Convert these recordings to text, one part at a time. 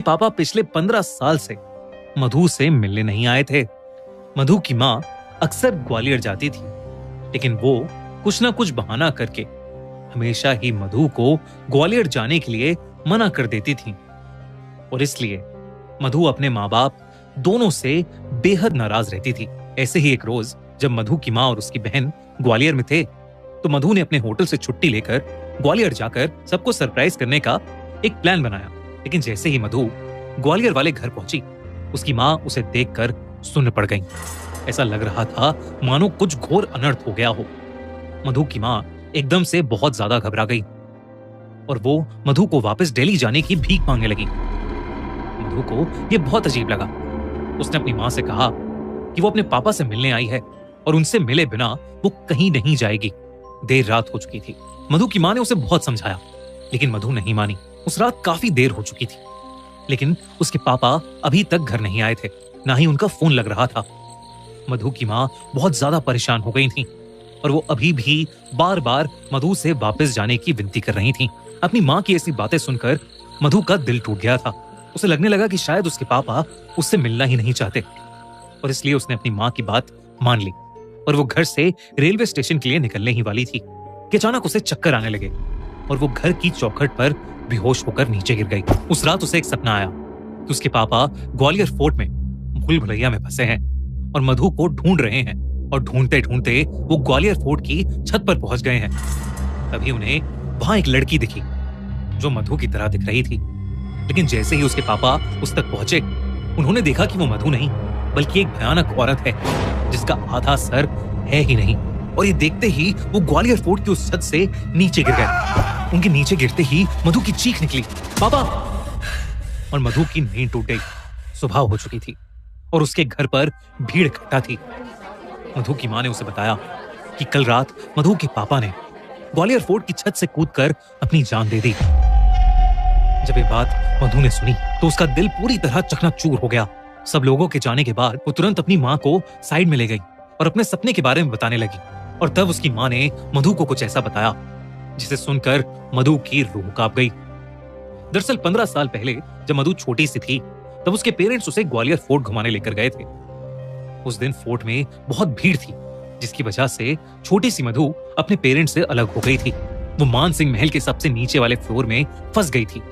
पापा पिछले 15 साल से मधु से मिलने नहीं आए थे। मधु की माँ अक्सर ग्वालियर जाती थी, लेकिन वो कुछ ना कुछ बहाना करके हमेशा ही मधु को ग्वालियर जाने के लिए मना कर देती थी। और इसलिए मधु अपने माँ बाप दोनों से बेहद नाराज रहती थी। ऐसे ही एक रोज जब मधु की माँ और उसकी बहन ग्वालियर में थे, तो मधु ने अपने होटल से छुट्टी लेकर ग्वालियर जाकर सबको सरप्राइज करने का एक प्लान बनाया। लेकिन जैसे ही मधु ग्वालियर वाले घर पहुंची, उसकी माँ उसे देखकर सुन्न पड़ गई। ऐसा लग रहा था मानो कुछ घोर अनर्थ हो गया हो। मधु की माँ एकदम से बहुत ज्यादा घबरा गई और वो मधु को वापस दिल्ली जाने की भीख मांगने लगी। मधु को यह बहुत अजीब लगा। उसने अपनी माँ से कहा कि वो अपने पापा से मिलने आई है और उनसे मिले बिना वो कहीं नहीं जाएगी। देर रात हो चुकी थी। मधु की माँ ने उसे बहुत समझाया, लेकिन मधु नहीं मानी। उस रात काफी देर हो चुकी थी, लेकिन उसके पापा अभी तक घर नहीं आए थे, ना ही उनका फोन लग रहा था। मधु की माँ बहुत ज्यादा परेशान हो गई थी और वो अभी भी बार बार मधु से वापस जाने की विनती कर रही थी। अपनी माँ की ऐसी बातें सुनकर मधु का दिल टूट गया था। उसे लगने लगा कि शायद उसके पापा उससे मिलना ही नहीं चाहते, और इसलिए उसने अपनी माँ की बात मान ली और वो घर से रेलवे स्टेशन के लिए निकलने ही वाली थी कि अचानक उसे चक्कर आने लगे और वो घर की चौखट पर बेहोश होकर नीचे गिर गई। उस रात उसे एक सपना आया कि उसके पापा ग्वालियर फोर्ट में भूल भुलैया में फंसे हैं और मधु को ढूंढ रहे हैं, और ढूंढते ढूंढते वो ग्वालियर फोर्ट की छत पर पहुंच गए हैं। तभी उन्हें वहां एक लड़की दिखी जो मधु की तरह दिख रही थी, लेकिन जैसे ही उसके पापा उस तक पहुंचे, उन्होंने देखा कि वो मधु नहीं बल्कि एक भयानक औरत है जिसका आधा सर है ही नहीं। और ये देखते ही वो ग्वालियर फोर्ट की उस छत से नीचे गिर गए। उनके नीचे गिरते ही मधु की चीख निकली, पापा! और मधु की नींद टूट गई। सुबह हो चुकी थी और उसके घर पर भीड़ इकट्ठा थी। मधु की माँ ने उसे बताया कि कल रात मधु के पापा ने ग्वालियर फोर्ट की छत से कूदकर अपनी जान दे दी। जब ये बात मधु ने सुनी तो उसका दिल पूरी तरह चकनाचूर हो गया। सब लोगों के जाने के बाद वो तुरंत अपनी माँ को साइड में ले गई और अपने सपने के बारे में बताने लगी। और तब उसकी माँ ने मधु को कुछ ऐसा बताया जिसे सुनकर मधु की रूह कांप गई। दरअसल 15 साल पहले जब मधु छोटी सी थी, तब उसके पेरेंट्स उसे ग्वालियर फोर्ट घुमाने लेकर गए थे। उस दिन फोर्ट में बहुत भीड़ थी, जिसकी वजह से छोटी सी मधु अपने पेरेंट्स से अलग हो गई थी। वो मान सिंह महल के सबसे नीचे वाले फ्लोर में फंस गई थी।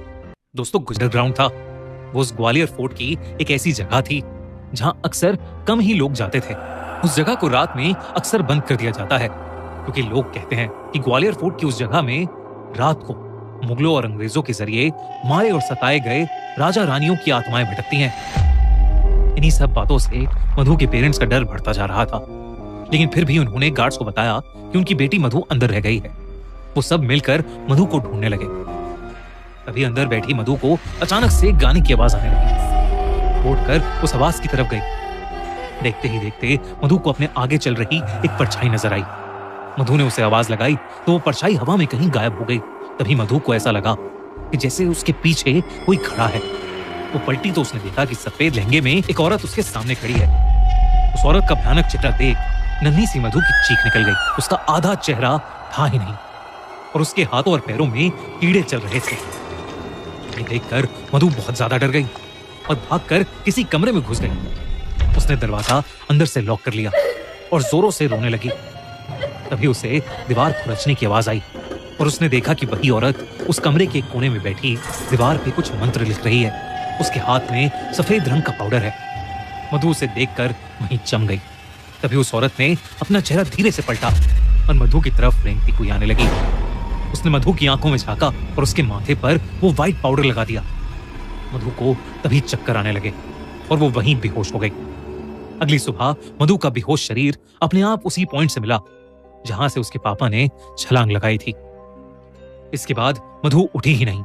दोस्तों, गुजर ग्राउंड था। वो उस ग्वालियर फोर्ट की एक ऐसी जगह थी जहां अक्सर कम ही लोग जाते थे। उस जगह को रात में अक्सर बंद कर दिया जाता है, क्योंकि लोग कहते हैं कि ग्वालियर फोर्ट की उस जगह में रात को मुगलों और अंग्रेजों के जरिए मारे और सताए गए राजा रानियों की आत्माएं भटकती हैं। इन्हीं सब बातों से मधु के पेरेंट्स का डर बढ़ता जा रहा था, लेकिन फिर भी उन्होंने गार्ड्स को बताया कि उनकी बेटी मधु अंदर रह गई है। वो सब मिलकर मधु को ढूंढने लगे। तभी अंदर बैठी मधु को अचानक से गाने की आवाज आने लगी। उठकर उस आवाज की तरफ गई। देखते ही देखते मधु को अपने आगे चल रही एक परछाई नजर आई। मधु ने उसे आवाज लगाई तो वो परछाई हवा में कहीं गायब हो गई। तभी मधु को ऐसा लगा कि जैसे उसके पीछे कोई खड़ा है। वो पलटी तो उसने देखा कि सफेद लहंगे में एक औरत उसके सामने खड़ी है। उस औरत का भयानक चेहरा देख नन्ही सी मधु की चीख निकल गई। उसका आधा चेहरा था ही नहीं और उसके हाथों और पैरों में कीड़े चल रहे थे। ये देखकर मधु बहुत ज्यादा डर गई और भागकर किसी कमरे में घुस गई। उसने दरवाजा अंदर से लॉक कर लिया और जोरों से रोने लगी। तभी उसे दीवार खुरचने की आवाज आई और उसने देखा कि वही औरत उस कमरे के एक कोने में बैठी दीवार पे कुछ मंत्र लिख रही है। उसके हाथ में सफेद रंग का पाउडर है। मधु उसे देखकर वहीं जम गई। तभी उस औरत ने अपना चेहरा धीरे से पलटा और मधु की तरफ रेंगती हुई आने लगी। उसने मधु की आंखों में झांका और उसके माथे पर वो व्हाइट पाउडर लगा दिया। मधु को तभी चक्कर आने लगे और वो वहीं बेहोश हो गई। अगली सुबह मधु का बेहोश शरीर अपने आप उसी पॉइंट से मिला जहां से उसके पापा ने छलांग लगाई थी। इसके बाद मधु उठी ही नहीं।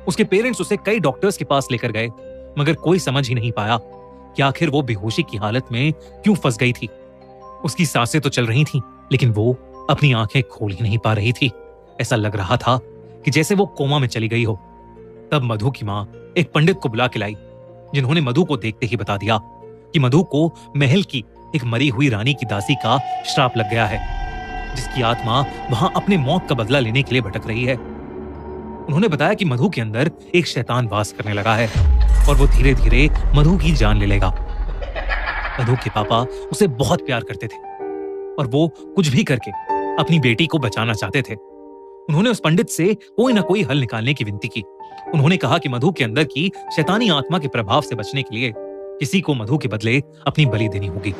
उसके पेरेंट्स उसे कई डॉक्टर्स के पास लेकर गए, मगर कोई समझ ही नहीं पाया कि आखिर वो बेहोशी की हालत में क्यों फंस गई थी। उसकी सांसें तो चल रही थीं, लेकिन वो अपनी आंखें खोल ही नहीं पा रही थी। ऐसा लग रहा था कि जैसे वो कोमा में चली गई हो। तब मधु की माँ एक पंडित को बुला के लाई, जिन्होंने मधु को देखते ही बता दिया कि मधु को महल की एक मरी हुई रानी की दासी का श्राप लग गया है, जिसकी आत्मा वहां अपने मौत का बदला लेने के लिए भटक रही है। उन्होंने बताया कि मधु के अंदर एक शैतान वास करने लगा है और वो धीरे धीरे मधु की जान ले लेगा। मधु के पापा उसे बहुत प्यार करते थे और वो कुछ भी करके अपनी बेटी को बचाना चाहते थे। उन्होंने उस पंडित से कोई ना कोई हल निकालने की विनती की। उन्होंने कहा कि मधु के अंदर की शैतानी आत्मा के प्रभाव से बचने के लिए किसी को मधु के बदले अपनी बलि देनी होगी,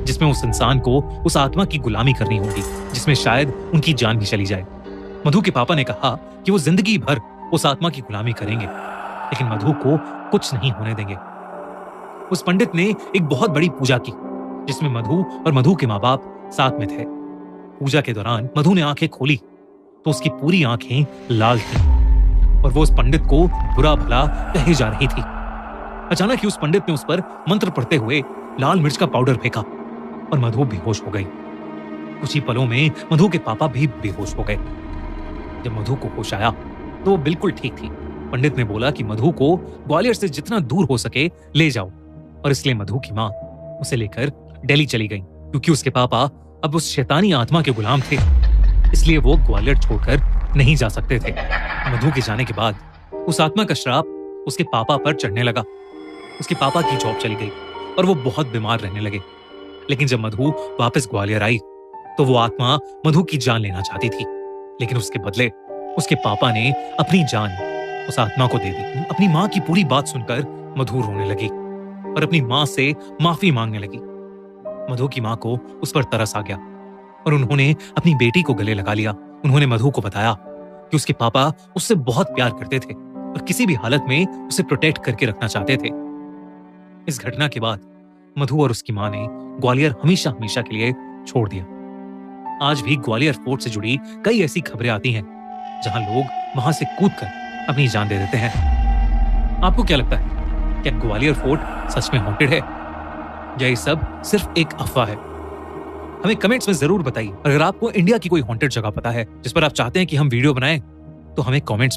जिसमें उस इंसान को उस आत्मा की गुलामी करनी होगी, जिसमें शायद उनकी जान भी चली जाए। मधु के पापा ने कहा कि वो जिंदगी भर उस आत्मा की गुलामी करेंगे, लेकिन मधु को कुछ नहीं होने देंगे। उस पंडित ने एक बहुत बड़ी पूजा की, जिसमें मधु और मधु के माँ बाप साथ में थे। पूजा के दौरान मधु ने आंखें खोली तो उसकी पूरी आंखें लाल थीं और वो उस पंडित को बुरा भला कहे जा रही थी। अचानक ही उस पंडित ने उस पर मंत्र पढ़ते हुए लाल मिर्च का पाउडर फेंका और मधु बेहोश हो गई। कुछ ही पलों में मधु के पापा भी बेहोश हो गए। जब मधु को होश आया तो वो बिल्कुल ठीक थी। पंडित ने बोला कि मधु को ग्वालियर से जितना दूर हो सके ले जाओ, और इसलिए मधु की माँ उसे लेकर दिल्ली चली गई, क्योंकि उसके पापा अब उस शैतानी आत्मा के गुलाम थे, इसलिए वो ग्वालियर छोड़कर नहीं जा सकते थे। मधु के जाने के बाद उस आत्मा का श्राप उसके पापा पर चढ़ने लगा। उसके पापा की जॉब चली गई और वो बहुत बीमार रहने लगे। लेकिन जब मधु वापस ग्वालियर आई तो वो आत्मा मधु की जान लेना चाहती थी, लेकिन उसके बदले उसके पापा ने अपनी जान उस आत्मा को दे दी। अपनी माँ की पूरी बात सुनकर मधु रोने लगी और अपनी माँ से माफी मांगने लगी। मधु की माँ को उस पर तरस आ गया और उन्होंने अपनी बेटी को गले लगा लिया। उन्होंने मधु को बताया कि उसके पापा उससे बहुत प्यार करते थे और किसी भी हालत में उसे प्रोटेक्ट करके रखना चाहते थे। इस घटना के बाद मधु और उसकी माँ ने ग्वालियर हमेशा हमेशा के लिए छोड़ दिया। आज भी ग्वालियर फोर्ट से जुड़ी कई ऐसी खबरें आती हैं जहां लोग वहां से कूदकर अपनी जान दे देते हैं। आपको क्या लगता है, क्या ग्वालियर फोर्ट सच में हॉन्टेड है या ये सब सिर्फ एक अफवाह है? हमें कमेंट्स में जरूर बताइए। अगर आपको इंडिया की कोई हॉन्टेड जगह पता है जिस पर आप चाहते हैं कि हम वीडियो बनाएं, तो हमें कमेंट्स में